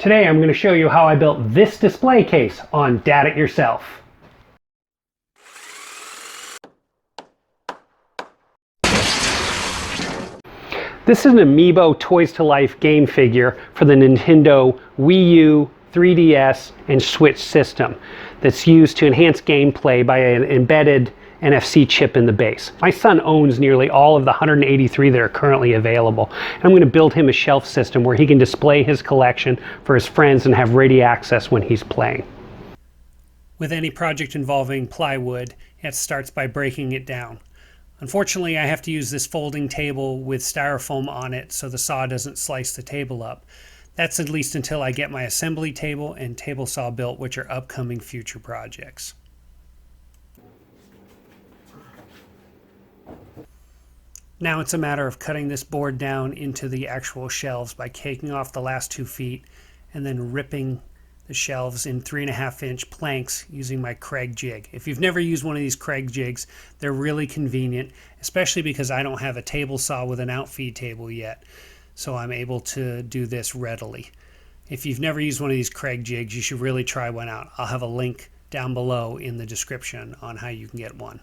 Today I'm going to show you how I built this display case on Dad It Yourself. This is an Amiibo Toys to Life game figure for the Nintendo Wii U, 3DS, and Switch system that's used to enhance gameplay by an embedded NFC chip in the base. My son owns nearly all of the 183 that are currently available. And I'm going to build him a shelf system where he can display his collection for his friends and have ready access when he's playing. With any project involving plywood, it starts by breaking it down. Unfortunately, I have to use this folding table with styrofoam on it so the saw doesn't slice the table up. That's at least until I get my assembly table and table saw built, which are upcoming future projects. Now it's a matter of cutting this board down into the actual shelves by taking off the last 2 feet and then ripping the shelves in 3.5-inch planks using my Craig jig. If you've never used one of these Craig jigs, they're really convenient, especially because I don't have a table saw with an outfeed table yet, so I'm able to do this readily. If you've never used one of these Craig jigs, you should really try one out. I'll have a link down below in the description on how you can get one.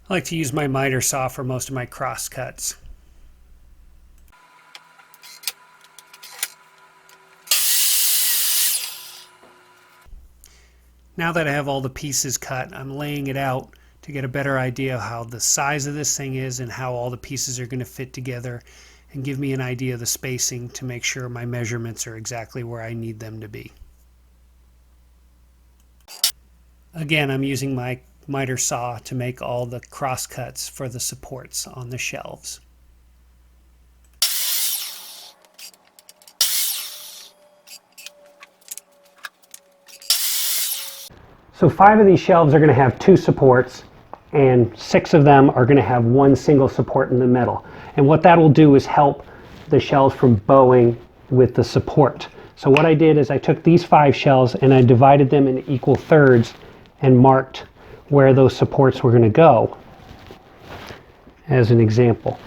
I like to use my miter saw for most of my cross cuts. Now that I have all the pieces cut, I'm laying it out to get a better idea of how the size of this thing is and how all the pieces are going to fit together and give me an idea of the spacing to make sure my measurements are exactly where I need them to be. Again, I'm using my miter saw to make all the cross cuts for the supports on the shelves. So 5 of these shelves are going to have 2 supports and 6 of them are going to have 1 single support in the middle. And what that will do is help the shelves from bowing with the support. So what I did is I took these 5 shelves and I divided them in equal thirds and marked where those supports were going to go as an example.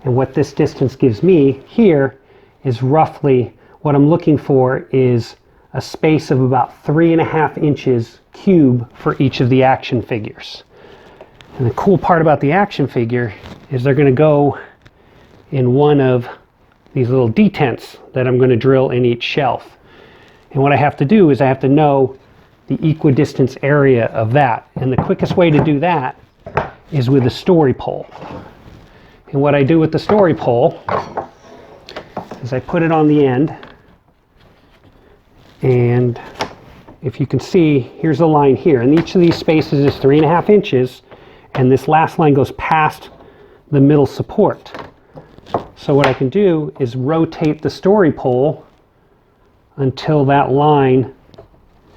And what this distance gives me here is roughly what I'm looking for is a space of about 3.5 inches cube for each of the action figures. And the cool part about the action figure is they're going to go in one of these little detents that I'm going to drill in each shelf. And what I have to do is I have to know the equidistance area of that. And the quickest way to do that is with a story pole. And what I do with the story pole is I put it on the end, and if you can see, here's a line here, and each of these spaces is 3.5 inches, and this last line goes past the middle support. So what I can do is rotate the story pole until that line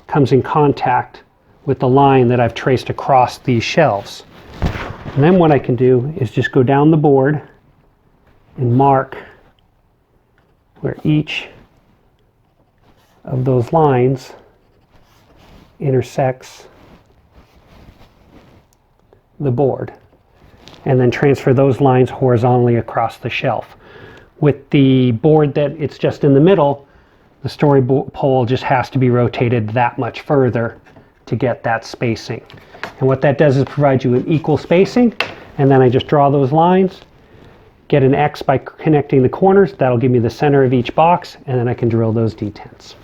comes in contact with the line that I've traced across these shelves. And then what I can do is just go down the board and mark where each of those lines intersects the board, and then transfer those lines horizontally across the shelf. With the board that it's just in the middle, the story pole just has to be rotated that much further to get that spacing. And what that does is provide you with equal spacing, and then I just draw those lines, get an X by connecting the corners. That'll give me the center of each box, and then I can drill those detents.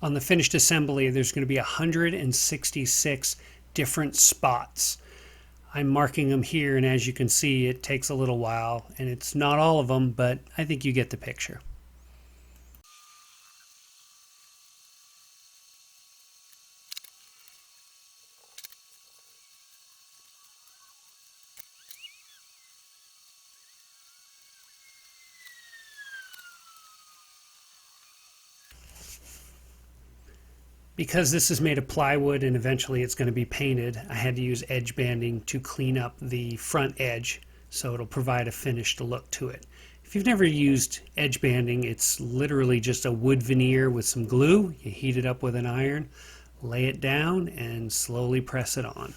On the finished assembly, there's going to be 166 different spots. I'm marking them here, and as you can see, it takes a little while, and it's not all of them, but I think you get the picture. Because this is made of plywood and eventually it's going to be painted, I had to use edge banding to clean up the front edge so it'll provide a finished look to it. If you've never used edge banding, it's literally just a wood veneer with some glue. You heat it up with an iron, lay it down, and slowly press it on.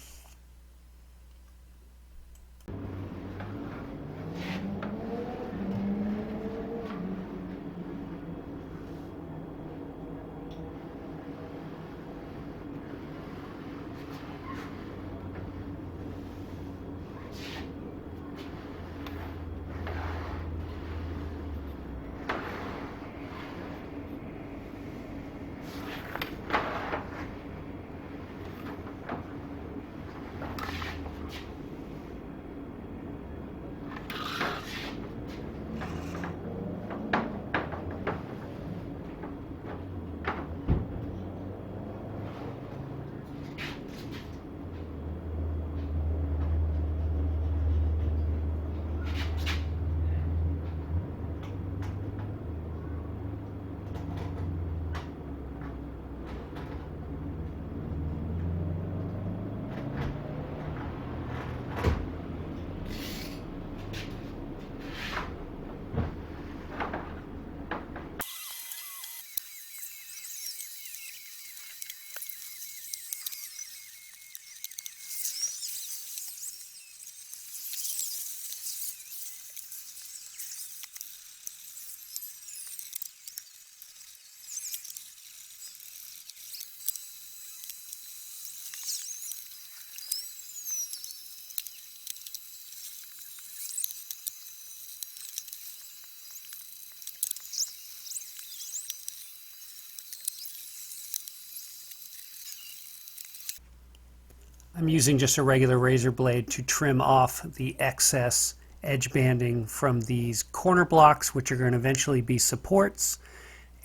I'm using just a regular razor blade to trim off the excess edge banding from these corner blocks, which are going to eventually be supports,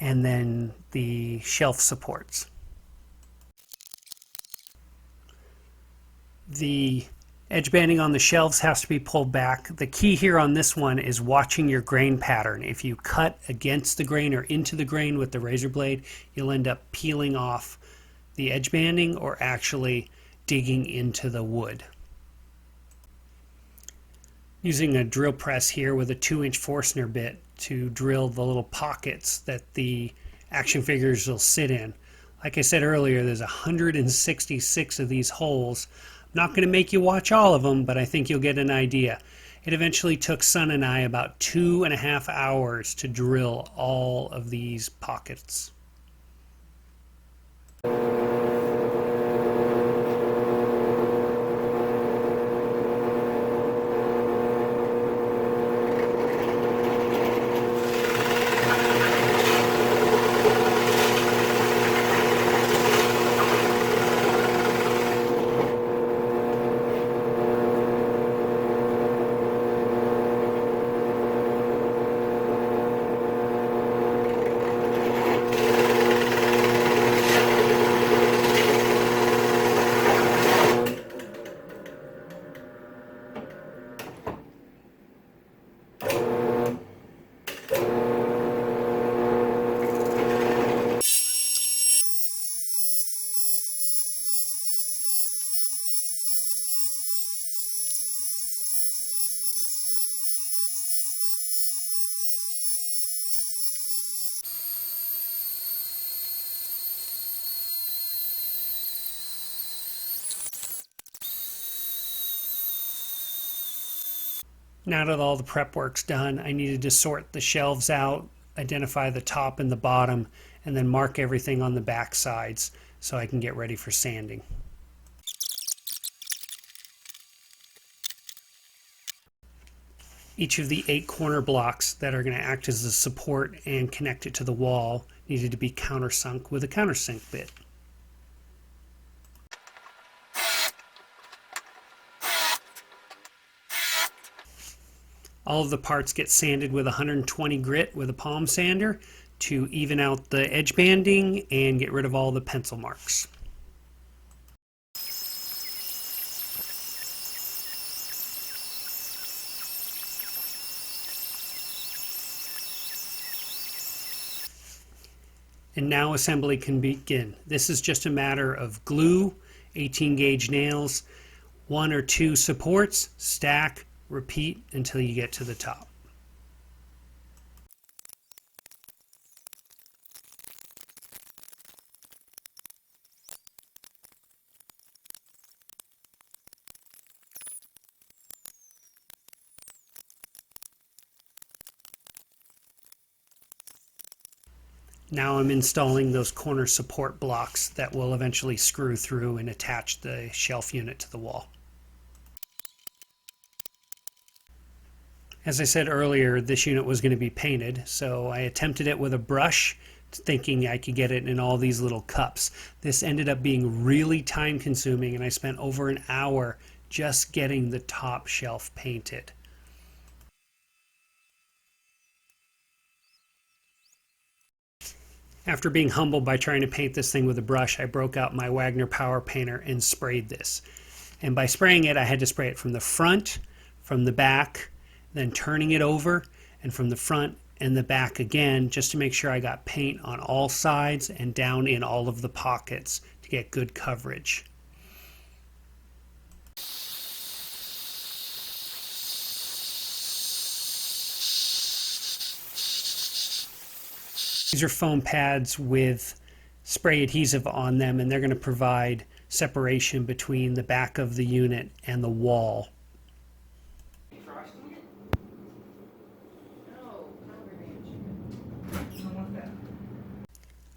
and then the shelf supports. The edge banding on the shelves has to be pulled back. The key here on this one is watching your grain pattern. If you cut against the grain or into the grain with the razor blade, you'll end up peeling off the edge banding or actually digging into the wood. Using a drill press here with a 2-inch Forstner bit to drill the little pockets that the action figures will sit in. Like I said earlier, there's 166 of these holes. I'm not going to make you watch all of them, but I think you'll get an idea. It eventually took Son and I about 2.5 hours to drill all of these pockets. Now that all the prep work's done, I needed to sort the shelves out, identify the top and the bottom, and then mark everything on the back sides so I can get ready for sanding. Each of the 8 corner blocks that are going to act as a support and connect it to the wall needed to be countersunk with a countersink bit. All of the parts get sanded with 120 grit with a palm sander to even out the edge banding and get rid of all the pencil marks. And now assembly can begin. This is just a matter of glue, 18 gauge nails, 1 or 2 supports, stack, repeat until you get to the top. Now I'm installing those corner support blocks that will eventually screw through and attach the shelf unit to the wall. As I said earlier, this unit was going to be painted, so I attempted it with a brush, thinking I could get it in all these little cups. This ended up being really time consuming, and I spent over an hour just getting the top shelf painted. After being humbled by trying to paint this thing with a brush, I broke out my Wagner Power Painter and sprayed this. And by spraying it, I had to spray it from the front, from the back, then turning it over, and from the front and the back again, just to make sure I got paint on all sides and down in all of the pockets to get good coverage. These are foam pads with spray adhesive on them, and they're going to provide separation between the back of the unit and the wall.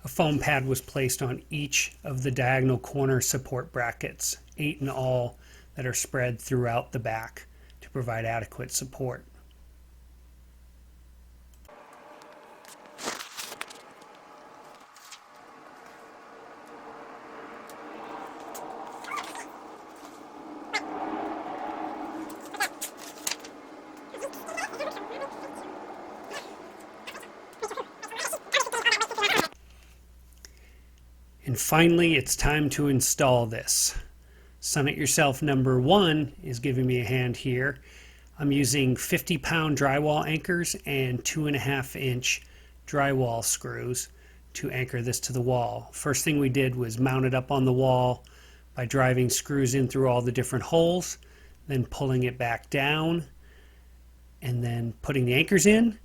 A foam pad was placed on each of the diagonal corner support brackets, 8 in all, that are spread throughout the back to provide adequate support. And finally, it's time to install this. Sun It Yourself number 1 is giving me a hand here. I'm using 50-pound drywall anchors and 2.5-inch drywall screws to anchor this to the wall. First thing we did was mount it up on the wall by driving screws in through all the different holes, then pulling it back down, and then putting the anchors in,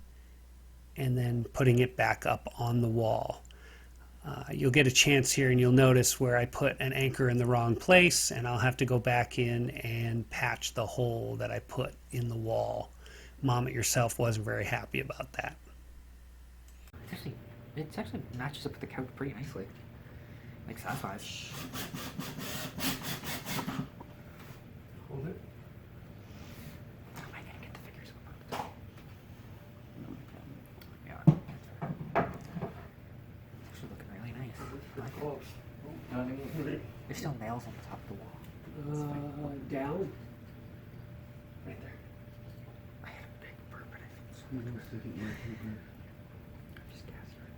and then putting it back up on the wall. You'll get a chance here and you'll notice where I put an anchor in the wrong place, and I'll have to go back in and patch the hole that I put in the wall. Mom It Yourself wasn't very happy about that. It actually matches up with the couch pretty nicely. Like size. Hold it. How am I gonna get the figures apart? Yeah. Actually looking really nice. Pretty close. There's still nails on the top of the wall. Down. Right there. I had a big burp and I felt so much better. I just gassed her.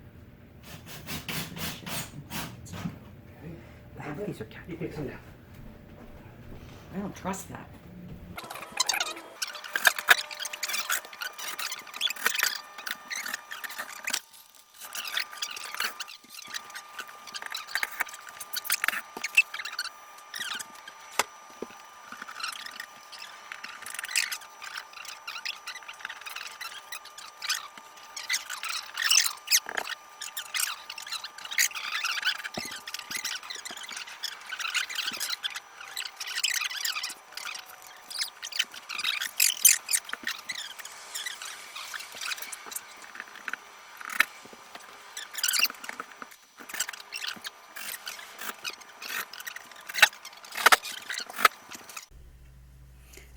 Okay. Half of these are cat. You can come down. I don't trust that.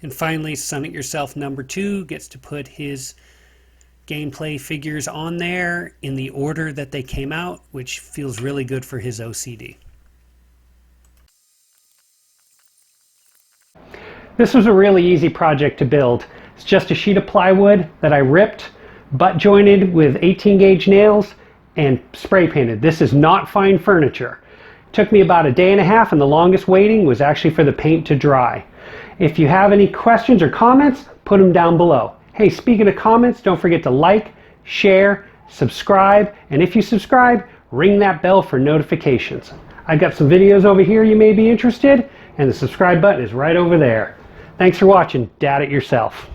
And finally, Sun It Yourself number 2 gets to put his gameplay figures on there in the order that they came out, which feels really good for his OCD. This was a really easy project to build. It's just a sheet of plywood that I ripped, butt jointed with 18 gauge nails, and spray painted. This is not fine furniture. It took me about a day and a half, and the longest waiting was actually for the paint to dry. If you have any questions or comments, put them down below. Hey, speaking of comments, don't forget to like, share, subscribe, and if you subscribe, ring that bell for notifications. I've got some videos over here you may be interested, and the subscribe button is right over there. Thanks for watching. Dad it yourself.